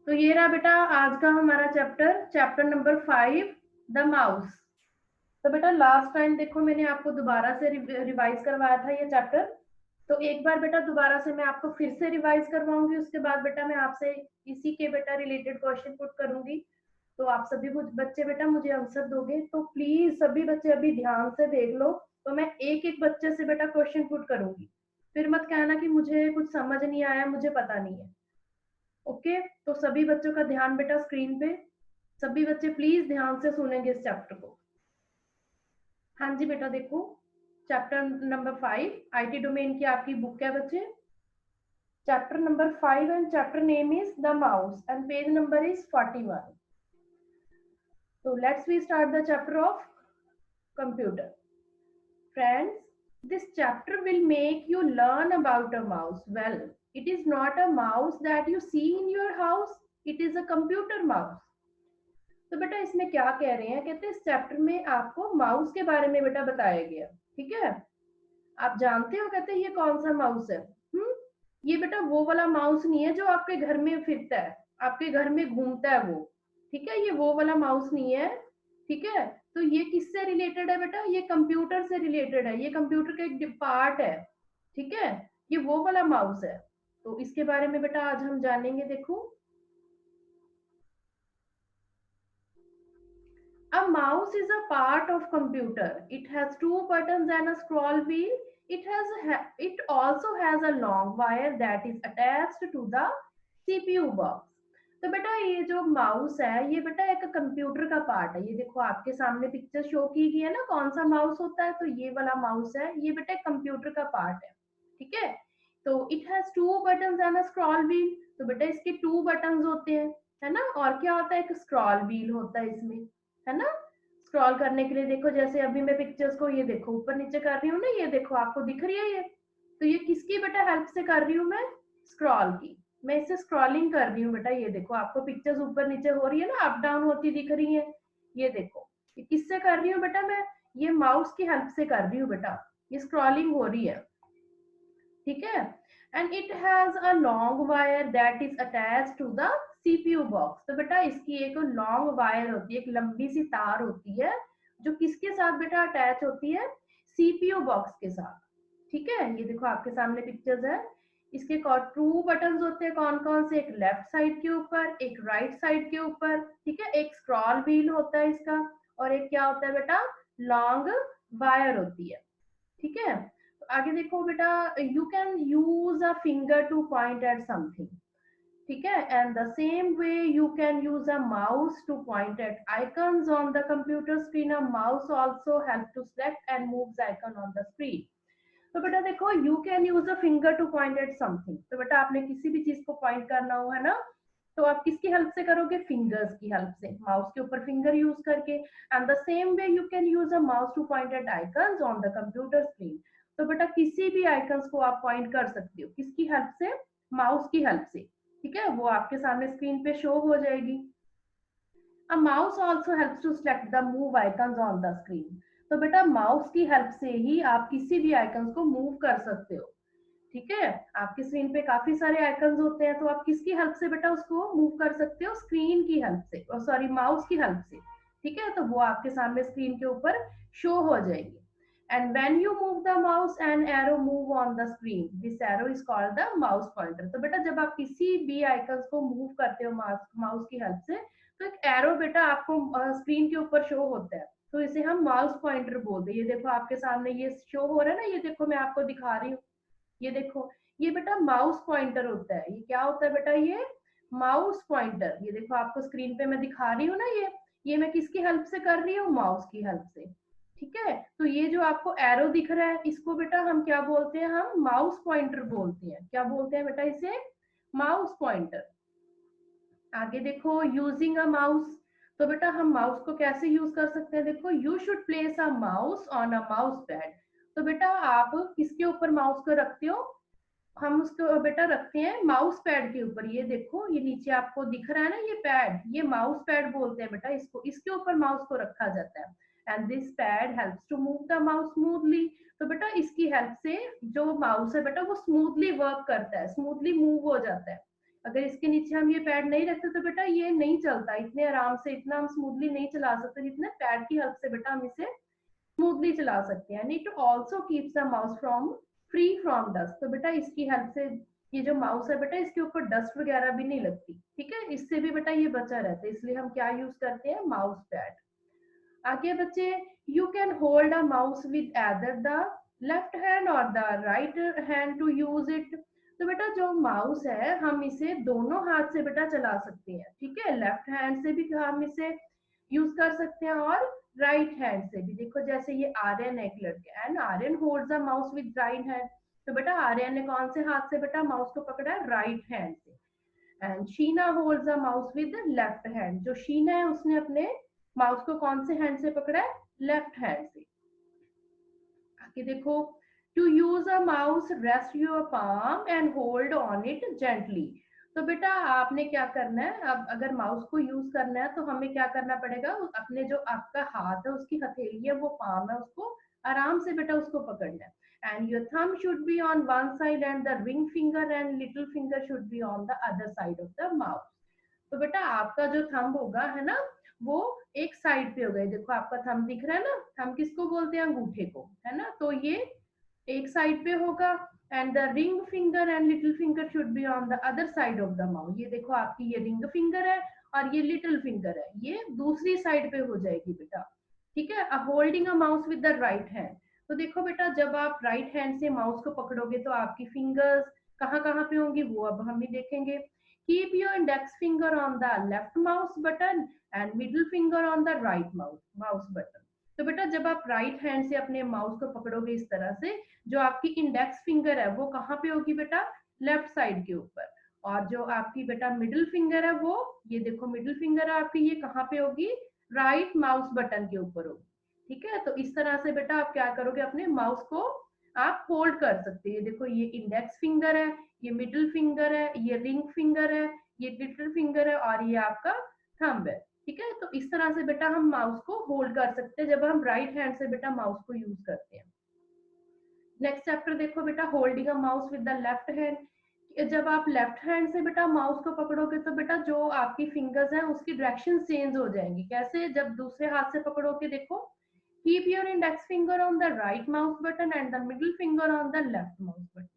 तो ये रहा बेटा आज का हमारा चैप्टर नंबर 5, द माउस। तो बेटा लास्ट टाइम देखो मैंने आपको दोबारा से रिवाइज करवाया था ये चैप्टर। तो एक बार बेटा दोबारा से मैं आपको फिर से रिवाइज करवाऊंगी, उसके बाद बेटा मैं आपसे इसी के बेटा रिलेटेड क्वेश्चन पुट करूंगी। तो आप सभी बच्चे बेटा मुझे आंसर दोगे, तो प्लीज सभी बच्चे अभी ध्यान से देख लो। तो मैं एक एक बच्चे से बेटा क्वेश्चन पुट करूंगी, फिर मत कहना कि मुझे कुछ समझ नहीं आया, मुझे पता नहीं है। ओके, तो सभी बच्चों का ध्यान बेटा स्क्रीन पे। सभी बच्चे प्लीज ध्यान से सुनेंगे इस चैप्टर को। हाँ जी बेटा देखो, चैप्टर नंबर 5 आईटी डोमेन की आपकी बुक है बच्चे। Chapter number 5 and chapter name is the mouse and page number is 41। So let's we start the chapter of computer. Friends, this chapter will make you learn about a mouse. Well, it is not a mouse that you see in your house, it is a computer mouse. तो बेटा इसमें क्या कह रहे हैं, कहते हैं इस चैप्टर में आपको माउस के बारे में बेटा बताया गया। ठीक है, आप जानते हो कहते हैं ये कौन सा माउस है। ये बेटा वो वाला माउस नहीं है जो आपके घर में फिरता है, आपके घर में घूमता है वो। ठीक है, ये वो वाला माउस नहीं है। ठीक है, तो ये किससे रिलेटेड है बेटा, ये कंप्यूटर से रिलेटेड है, ये कंप्यूटर का एक पार्ट है। ठीक है, ये वो वाला माउस है। तो इसके बारे में बेटा आज हम जानेंगे। देखो, a mouse is a part of computer. It has two buttons and a scroll wheel. It also has a long wire that is attached to the CPU box. तो बेटा ये जो माउस है ये बेटा एक कंप्यूटर का पार्ट है। ये देखो आपके सामने पिक्चर शो की गई है ना, कौन सा माउस होता है, तो ये वाला माउस है, ये बेटा एक कंप्यूटर का पार्ट है। ठीक है, तो it has two buttons and a scroll wheel. तो बेटा इसके टू बटन्स होते हैं, है ना, और क्या होता है, एक स्क्रॉल व्हील होता है इसमें, है ना। स्क्रॉल करने के लिए देखो, जैसे अभी मैं पिक्चर्स को ये देखो ऊपर नीचे कर रही हूँ ना, ये देखो आपको दिख रही है ये, तो ये किसकी बेटा हेल्प से कर रही हूँ मैं, स्क्रॉल की। मैं इसे स्क्रॉलिंग कर रही हूँ बेटा, ये देखो आपको पिक्चर्स ऊपर नीचे हो रही है ना, अप डाउन होती दिख रही है। ये देखो ये किससे कर रही हूँ बेटा मैं, ये माउस की हेल्प से कर रही हूँ बेटा, ये स्क्रॉलिंग हो रही है। ठीक है, and it has a long wire that is attach to the CPU box. तो बेटा इसकी एक लॉन्ग वायर होती है, एक लंबी सी तार होती है, जो किसके साथ बेटा अटैच होती है, सीपीयू बॉक्स के साथ। ठीक है, ये देखो आपके सामने पिक्चर्स है। इसके टू बटन्स होते हैं, कौन कौन से, एक लेफ्ट साइड के ऊपर, एक राइट साइड के ऊपर। ठीक है, एक स्क्रॉल व्हील होता है इसका, और एक क्या होता है बेटा, लॉन्ग वायर होती है। ठीक है, तो आगे देखो बेटा, you can use a finger to point at something. ठीक है, and the same way you can use a mouse to point at icons on the computer screen, a mouse also help to select and move icon on the screen. तो बेटा देखो, you can use a finger to point at something. तो बेटा आपने किसी भी चीज को पॉइंट करना हो, है ना, तो आप किसकी हेल्प से करोगे, फिंगर्स की हेल्प से, माउस के ऊपर फिंगर यूज करके। And the same way you can use a mouse to point at icons on the computer screen. तो बेटा किसी भी आइकन्स को आप पॉइंट कर सकते हो, किसकी हेल्प से, माउस की हेल्प से। ठीक है, वो आपके सामने स्क्रीन पे शो हो जाएगी। A mouse also helps to select the move icons on the screen. तो बेटा माउस की हेल्प से ही आप किसी भी आइकन्स को मूव कर सकते हो। ठीक है, आपकी स्क्रीन पे काफी सारे आइकन्स होते हैं, तो आप किसकी हेल्प से बेटा उसको मूव कर सकते हो, स्क्रीन की हेल्प से, सॉरी माउस की हेल्प से। ठीक है, तो वो आपके सामने स्क्रीन के ऊपर शो हो जाएगी। And when you move the mouse and arrow move on the screen, this arrow is called the mouse pointer. तो बेटा जब आप किसी भी आइकन्स को मूव करते हो माउस की हेल्प से, तो एक एरो बेटा आपको स्क्रीन के ऊपर शो होता है, तो इसे हम माउस पॉइंटर बोलते हैं। ये देखो आपके सामने ये शो हो रहा है ना, ये देखो मैं आपको दिखा रही हूँ, ये देखो, ये बेटा माउस पॉइंटर होता है। ये क्या होता है बेटा, ये माउस पॉइंटर। ये देखो आपको स्क्रीन पे मैं दिखा रही हूँ ना, ये मैं किसकी हेल्प से कर रही हूँ, माउस की हेल्प से। ठीक है, तो ये जो आपको एरो दिख रहा है, इसको बेटा हम क्या बोलते हैं, हम माउस पॉइंटर बोलते हैं। क्या बोलते हैं बेटा इसे, माउस पॉइंटर। आगे देखो, यूजिंग अ माउस। तो बेटा हम माउस को कैसे यूज कर सकते हैं, देखो, you should place a mouse on a mouse pad. तो बेटा आप किसके ऊपर माउस को रखते हो, हम उसको बेटा रखते हैं माउस पैड के ऊपर। ये देखो, ये नीचे आपको दिख रहा है ना, ये पैड, ये माउस पैड बोलते हैं बेटा इसको, इसके ऊपर माउस को रखा जाता है। And this pad helps to move the mouse smoothly. तो बेटा इसकी हेल्प से जो माउस है बेटा वो स्मूथली वर्क करता है, स्मूथली मूव हो जाता है। अगर इसके नीचे हम ये पैड नहीं रखते तो बेटा ये नहीं चलता इतने आराम से, इतना हम स्मूथली नहीं चला सकते जितने पैड की हेल्प से बेटा हम इसे स्मूथली चला सकते हैं। It also keeps the mouse from free from dust. तो बेटा इसकी हेल्प से ये जो माउस है बेटा इसके ऊपर डस्ट वगैरह भी नहीं लगती, ठीक है, इससे भी बेटा ये बचा रहता है, इसलिए हम क्या यूज करते हैं, माउस पैड। आगे बच्चे, you can hold a mouse with either the left hand और the right hand to use it. तो बेटा जो माउस है हम इसे दोनों हाथ से बेटा चला सकते हैं, ठीक है, लेफ्ट हैंड से भी हम इसे यूज कर सकते हैं और राइट हैंड से भी। देखो जैसे ये आर्यन है एक लड़के, and Aryan holds the mouse with right hand. तो बेटा आर्यन ने कौन से हाथ से बेटा माउस को पकड़ा है, राइट हैंड से। And Sheena holds the mouse with left hand. जो शीना है उसने अपने माउस को कौन से हैंड से पकड़ा है, लेफ्ट हैंड से। आगे देखो, to use a mouse rest your palm and hold on it gently. तो बेटा आपने क्या करना है, अब अगर माउस को यूज करना है तो हमें क्या करना पड़ेगा, अपने जो आपका हाथ है उसकी हथेली है वो पाम है उसको आराम से बेटा उसको पकड़ना है। And your thumb should be on one side and the ring finger and little finger should be on the other side of the mouse. तो बेटा आपका जो थंब होगा है ना वो एक साइड पे होगा, देखो आपका थंब दिख रहा है ना, थंब किसको बोलते हैं, अंगूठे को, है ना, तो ये एक साइड पे होगा। And the ring finger and little finger should be on the other side of the mouse. ये देखो आपकी ये रिंग फिंगर है और ये लिटिल फिंगर है, ये दूसरी साइड पे हो जाएगी बेटा, ठीक है। Holding a mouse with the right hand. तो देखो बेटा जब आप राइट हैंड से माउस को पकड़ोगे तो आपकी फिंगर्स कहाँ कहाँ पे होंगी वो अब हम भी देखेंगे। Keep your index finger on the left mouse button and middle finger on the right mouse button। तो बेटा जब आप राइट हैंड से अपने माउस को पकड़ोगे इस तरह से, जो आपकी इंडेक्स फिंगर है वो कहाँ पे होगी बेटा, लेफ्ट साइड के ऊपर। और जो आपकी बेटा मिडिल फिंगर है वो, ये देखो मिडिल फिंगर है आपकी, ये कहाँ पे होगी, राइट माउस बटन के ऊपर होगी, ठीक है। तो इस तरह से बेटा आप क्या करोगे, अपने माउस को आप होल्ड कर सकते हैं। देखो ये इंडेक्स फिंगर है, ये मिडिल फिंगर है, ये रिंग फिंगर है, ये लिटिल फिंगर है और ये आपका थंब है, ठीक है। तो इस तरह से बेटा हम माउस को होल्ड कर सकते हैं जब हम राइट हैंड से बेटा माउस को यूज करते हैं। नेक्स्ट चैप्टर देखो बेटा, holding a mouse with the left hand. जब आप लेफ्ट हैंड से बेटा माउस को पकड़ोगे तो बेटा जो आपकी फिंगर्स हैं उसकी डायरेक्शन चेंज हो जाएंगी। कैसे, जब दूसरे हाथ से पकड़ोगे देखो, keep your index finger on the right mouse button and the middle finger on the left mouse button.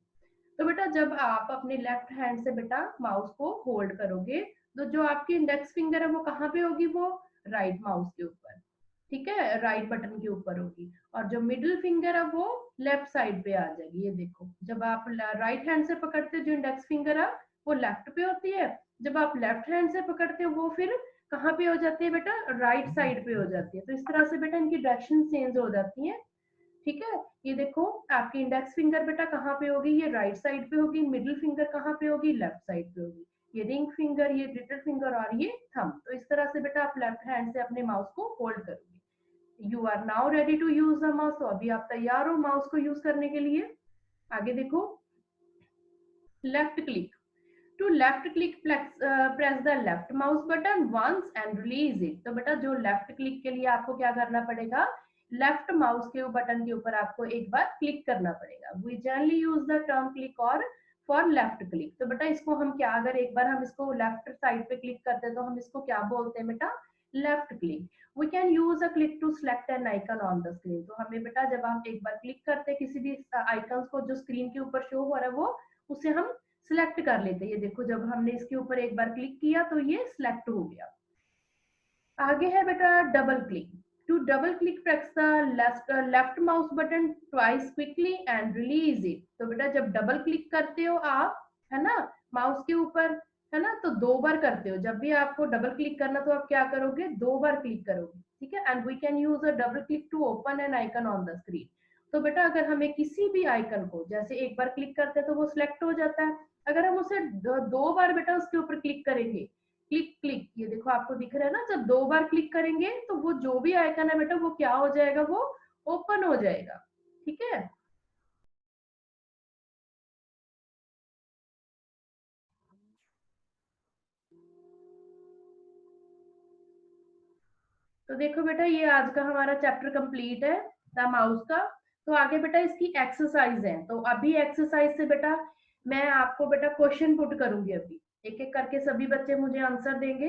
तो बेटा जब आप अपने लेफ्ट हैंड से बेटा माउस को होल्ड करोगे तो जो आपकी इंडेक्स फिंगर है वो कहाँ पे होगी, वो राइट माउस के ऊपर, ठीक है, राइट बटन के ऊपर होगी। और जो मिडिल फिंगर है वो लेफ्ट साइड पे आ जाएगी। ये देखो जब आप राइट हैंड से पकड़ते हो जो इंडेक्स फिंगर है वो लेफ्ट पे होती है, जब आप लेफ्ट हैंड से पकड़ते हो वो फिर कहाँ पे हो जाती है बेटा, राइट साइड पे हो जाती है। तो इस तरह से बेटा इनकी डायरेक्शन चेंज हो जाती है, ठीक है। ये देखो आपकी इंडेक्स फिंगर बेटा कहाँ पे होगी, ये राइट साइड पे होगी, मिडिल फिंगर कहाँ पे होगी, लेफ्ट साइड पे होगी, ये रिंग फिंगर, ये लिटिल फिंगर और ये थंब। तो इस तरह से बेटा आप लेफ्ट हैंड से अपने माउस को होल्ड करोगे। You are now ready to use the mouse. तो अभी आप तैयार हो माउस को यूज करने के लिए। आगे देखो, left click. To left click press the left mouse button once and release it. तो बेटा जो लेफ्ट क्लिक के लिए आपको क्या करना पड़ेगा, लेफ्ट माउस के बटन के ऊपर आपको एक बार क्लिक करना पड़ेगा। We generally use the term click और फॉर लेफ्ट क्लिक। तो बेटा इसको हम क्या, अगर एक बार हम इसको लेफ्ट साइड पे क्लिक करते हैं तो हम इसको क्या बोलते हैं बेटा, left click. We can use a click to select an icon on the screen. तो हमें बेटा जब हम एक बार क्लिक करते हैं किसी भी आइकन को जो स्क्रीन के ऊपर शो हो रहा है वो, उसे हम सिलेक्ट कर लेते हैं। ये देखो जब हमने इसके ऊपर एक बार क्लिक किया तो ये सिलेक्ट हो गया। आगे है बेटा double click. To double click press the left mouse button twice quickly and release it. तो बेटा जब डबल क्लिक करते हो आप, है ना, माउस के ऊपर, है ना, तो दो बार करते हो। जब भी आपको डबल क्लिक करना तो आप क्या करोगे, दो बार क्लिक करोगे, ठीक है। And we can use a double click to open an icon on the screen. तो बेटा अगर हमें किसी भी आइकन को जैसे एक बार क्लिक करते हैं तो वो सिलेक्ट हो जाता है, अगर हम उसे दो बार बेटा उसके ऊपर क्लिक करेंगे, क्लिक क्लिक, ये देखो आपको दिख रहा है ना, जब दो बार क्लिक करेंगे तो वो जो भी आइकन है बेटा वो क्या हो जाएगा, वो ओपन हो जाएगा, ठीक है। तो देखो बेटा ये आज का हमारा चैप्टर कंप्लीट है द माउस का। तो आगे बेटा इसकी एक्सरसाइज है, तो अभी एक्सरसाइज से बेटा मैं आपको बेटा क्वेश्चन पुट करूंगी अभी, एक एक करके सभी बच्चे मुझे आंसर देंगे।